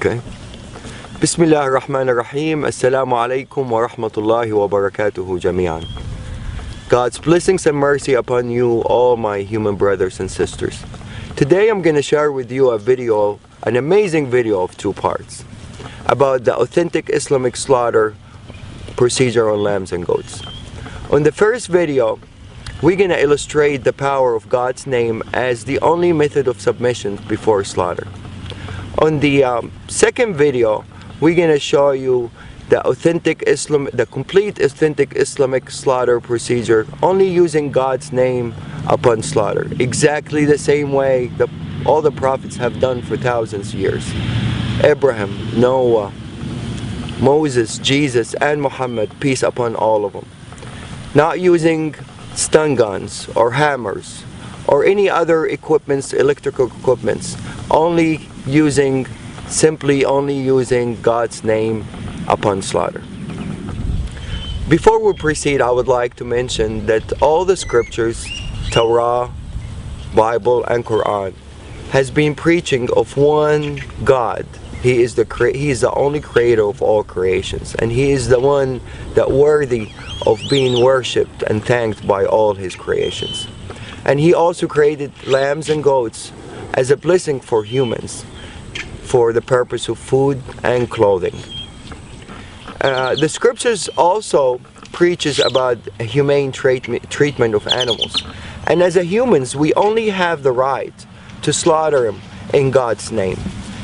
Okay. Bismillah ar-Rahman ar-Rahim. Assalamu alaikum wa rahmatullahi wa barakatuhu jami'an. God's blessings and mercy upon you, all my human brothers and sisters. Today I'm going to share with you a video, an amazing video of 2 parts, about the authentic Islamic slaughter procedure on lambs and goats. On the first video, we're going to illustrate the power of God's name as the only method of submission before slaughter. On the second video, we're going to show you the complete authentic Islamic slaughter procedure, only using God's name upon slaughter, exactly the same way that all the prophets have done for thousands of years. Abraham, Noah, Moses, Jesus, and Muhammad, peace upon all of them. Not using stun guns or hammers or any other equipments, electrical equipments, simply only using God's name upon slaughter. Before we proceed, I would like to mention that all the scriptures, Torah, Bible, and Quran, has been preaching of one God. He is the only creator of all creations, and He is the one that worthy of being worshipped and thanked by all His creations. And He also created lambs and goats as a blessing for humans, for the purpose of food and clothing. The scriptures also preaches about a humane treatment of animals, and as humans we only have the right to slaughter them in God's name,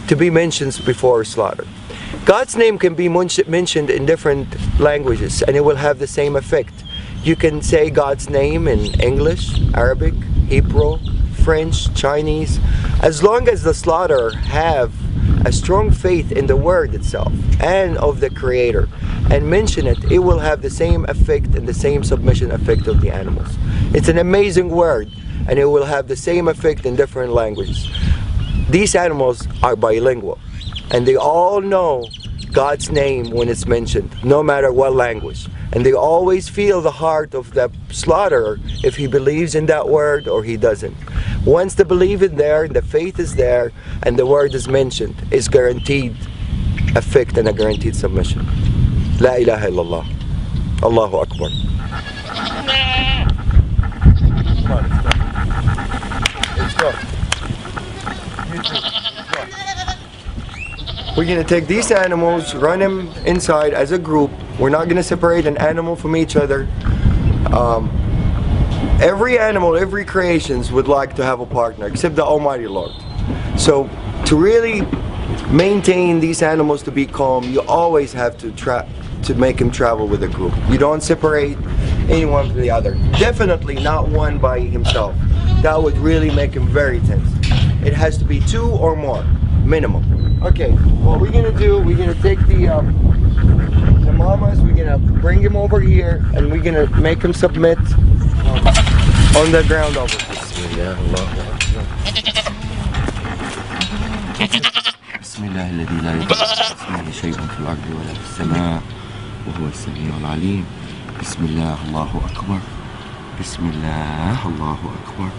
to be mentioned before slaughter. God's name can be mentioned in different languages and it will have the same effect. You can say God's name in English, Arabic, Hebrew, French, Chinese. As long as the slaughterer have a strong faith in the word itself and of the Creator and mention it, it will have the same effect and the same submission effect of the animals. It's an amazing word and it will have the same effect in different languages. These animals are bilingual and they all know God's name when it's mentioned, no matter what language. And they always feel the heart of the slaughterer if he believes in that word or he doesn't. Once the belief is there, the faith is there, and the word is mentioned, it's guaranteed effect and a guaranteed submission. La ilaha illallah. Allahu Akbar. Let's go. We're going to take these animals, run them inside as a group. We're not going to separate an animal from each other. Every animal, every creations would like to have a partner, except the Almighty Lord. So to really maintain these animals to be calm, you always have to make them travel with a group. You don't separate anyone from the other. Definitely not one by himself. That would really make him very tense. It has to be 2 or more, minimum. Okay, what we're gonna do, we're gonna take the mamas, we're gonna bring him over here, and we're gonna make him submit on the ground over here. Bismillah alladhi la yadurru ismuhu shay'un fil ardi wa la fis samaa wa huwa as-sami'ul 'alim. Bismillah Allahu Akbar. Bismillah Allahu Akbar.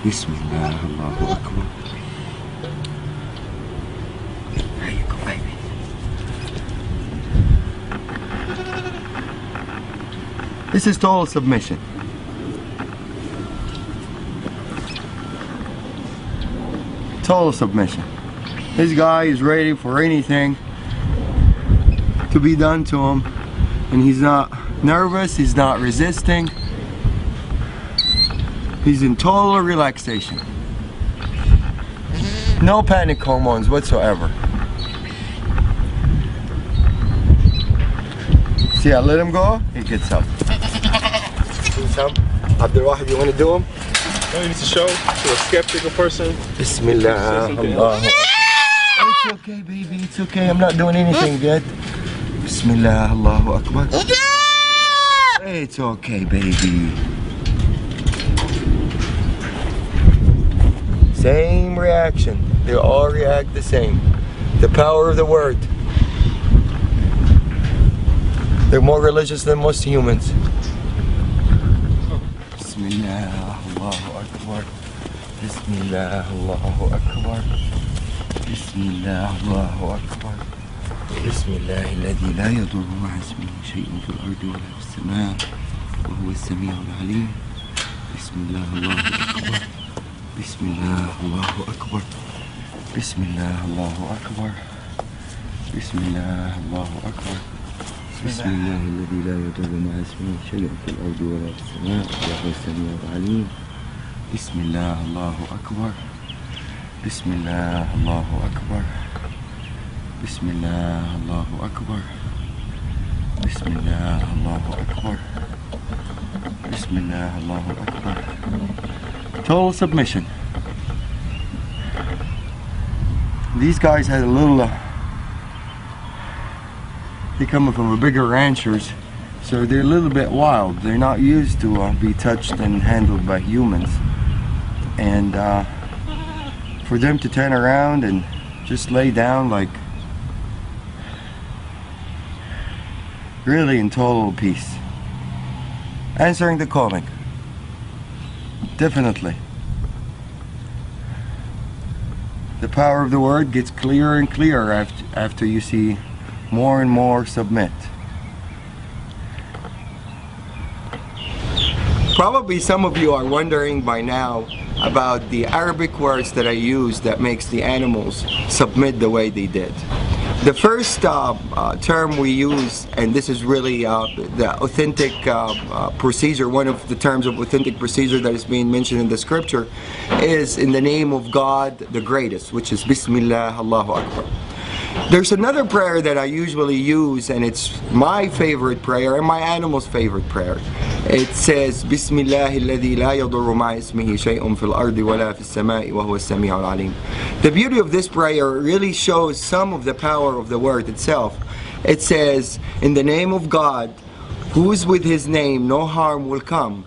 Bismillah Allahu Akbar. There you go, baby. This is total submission. Total submission. This guy is ready for anything to be done to him, and he's not nervous, he's not resisting. He's in total relaxation. No panic hormones whatsoever. See, I let him go, he gets up. Do some. Abdul Wahid, you want to do him? No, you need to show to a skeptical person. Bismillah. It's okay, baby, it's okay. I'm not doing anything yet. Bismillah, Allahu Akbar. It's okay, baby. Same reaction. They all react the same. The power of the word. They're more religious than most humans. Bismillah, Allahu Akbar. Bismillah, Allahu Akbar. بسم الله الله أكبر بسم الله الذي لا يضر مع اسمه شيء في الأرض ولا في السماء وهو السميع العليم بسم الله الله أكبر بسم الله الله أكبر بسم الله الله أكبر بسم الله الله أكبر بسم الله الذي لا يضر مع اسمه شيء في الأرض ولا في السماء وهو السميع العليم بسم الله الله أكبر بسم الله الله أكبر بسم الله الله أكبر بسم الله الله أكبر بسم الله الله أكبر. Total submission. These guys had a little they come from a bigger ranchers, so they're a little bit wild. They're not used to be touched and handled by humans, and for them to turn around and just lay down like really in total peace, answering the calling. Definitely the power of the word gets clearer and clearer after you see more and more submit. Probably some of you are wondering by now about the Arabic words that I use that makes the animals submit the way they did. The first term we use, and this is really the authentic procedure, one of the terms of authentic procedure that is being mentioned in the scripture, is in the name of God the greatest, which is Bismillah Allahu Akbar. There's another prayer that I usually use, and it's my favorite prayer and my animal's favorite prayer. It says Bismillah alladhi la yadurru ma'a ismihi shay'un fil ardi wala fis sama'i wa huwa as-sami'ul 'alim. The beauty of this prayer really shows some of the power of the word itself. It says, in the name of God, who is with his name no harm will come,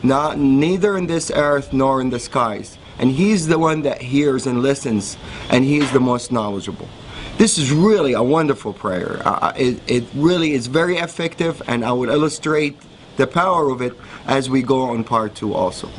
neither in this earth nor in the skies. And he's the one that hears and listens, and he is the most knowledgeable. This is really a wonderful prayer. It really is very effective, and I would illustrate the power of it as we go on part 2 also.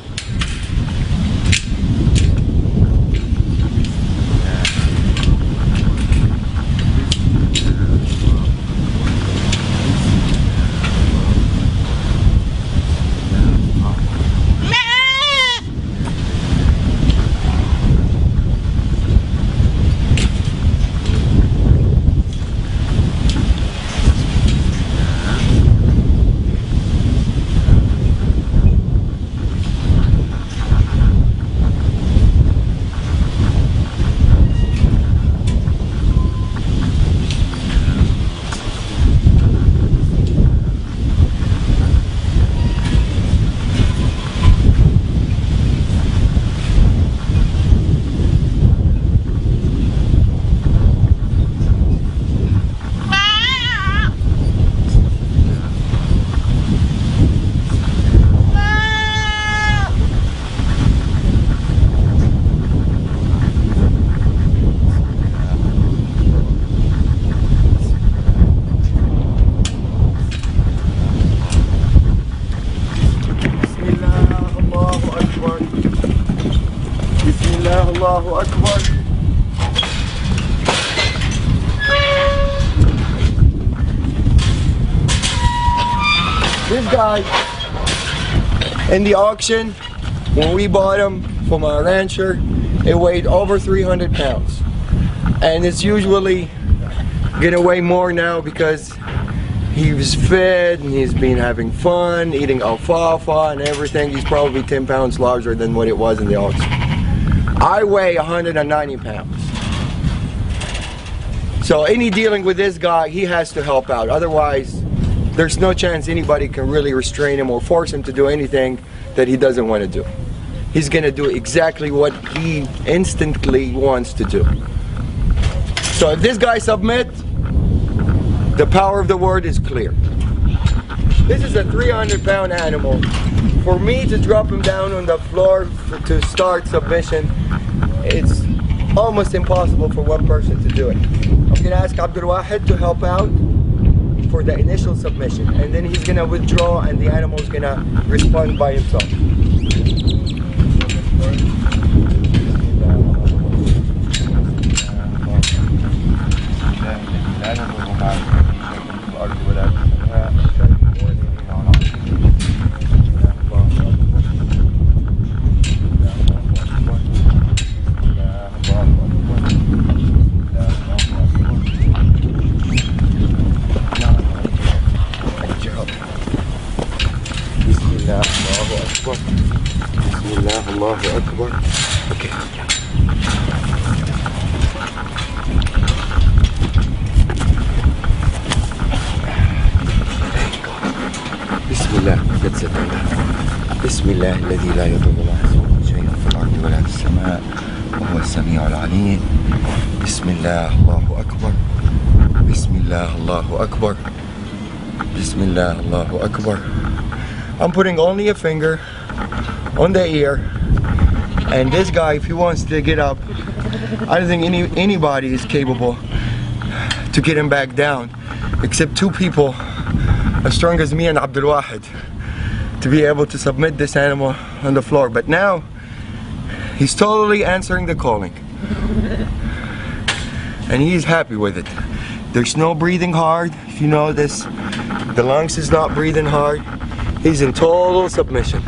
Allahu Akbar. This guy in the auction, when we bought him from a rancher, it weighed over 300 pounds. And it's usually gonna weigh more now because he was fed and he's been having fun, eating alfalfa and everything. He's probably 10 pounds larger than what it was in the auction. I weigh 190 pounds. So any dealing with this guy, he has to help out. Otherwise, there's no chance anybody can really restrain him or force him to do anything that he doesn't want to do. He's gonna do exactly what he instantly wants to do. So if this guy submits, the power of the word is clear. This is a 300-pound animal. For me to drop him down on the floor to start submission, it's almost impossible for one person to do it. I'm going to ask Abdul Wahid to help out for the initial submission, and then he's going to withdraw and the animal is going to respond by himself. الذي لا يضر مع اسمه شيء في الأرض ولا في السماء وهو السميع العليم. بسم الله الله أكبر. بسم الله الله أكبر. بسم الله الله أكبر. I'm putting only a finger on the ear, and this guy, if he wants to get up, I don't think anybody is capable to get him back down except two people as strong as me and Abdul Wahid to be able to submit this animal on the floor. But now he's totally answering the calling and he's happy with it. There's no breathing hard. If you notice, the lungs is not breathing hard. He's in total submission.